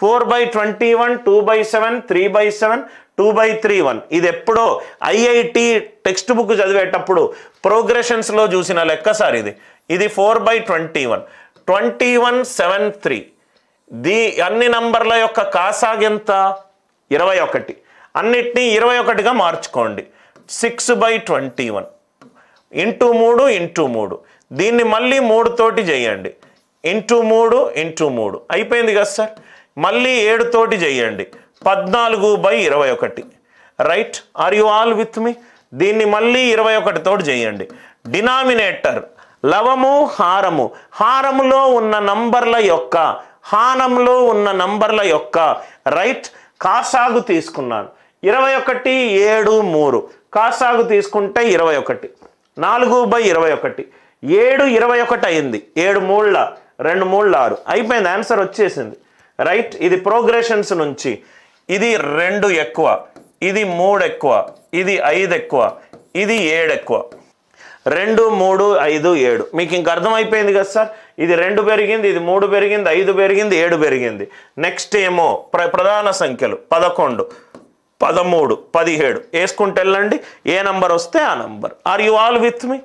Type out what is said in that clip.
4/21, 2/7, 3/7, 2/3 1. ఇది ఎప్పుడో IIT text book చదివేటప్పుడు ప్రోగ్రెషన్స్లో చూసిన లెక్క సార్ ఇది 4/21, 2173. అన్ని నంబర్ల యొక్క కాసాగ్ ఎంత? 21. అన్నిటినీ 21గా మార్చుకోండి. 6/21 ఇంటూ 3 ఇంటూ 3. దీన్ని మళ్ళీ 3 తోటి చేయండి. ఇంటూ 3 ఇంటూ 3 అయిపోయింది కదా సార్. మళ్ళీ 7 తోటి చేయండి. 14/21. Right? Are you all with me? దీన్ని మళ్ళీ 21 తోటి చేయండి. డినామినేటర్ లవము హారము, హారములో ఉన్న నంబర్ల యొక్క హానంలో ఉన్న నంబర్ల యొక్క రైట్ కాసాగు తీసుకున్నాను. 21, 7, 3 కాసాగు తీసుకుంటే 21. 4/21 7 21 అయింది. 7 3 2 3 6 అయిపోయింది. ఆన్సర్ వచ్చేసింది. రైట్? ఇది ప్రోగ్రెషన్స్ నుంచి. ఇది 2 ఎక్కువ, ఇది 3 ఎక్కువ, ఇది 5 ఎక్కువ, ఇది 7 ఎక్కువ. 2 3 5 7. మీకు ఇంక అర్థమైపోయింది కదా సార్. ఇది 2 పెరిగింది, ఇది 3 పెరిగింది, 5 పెరిగింది, 7 పెరిగింది. నెక్స్ట్ ఏమో ప్రధాన సంఖ్యలు 11, 13, 17 వేసుకుంటే వెళ్ళండి. ఏ నంబర్ వస్తే ఆ number. Are you all with me?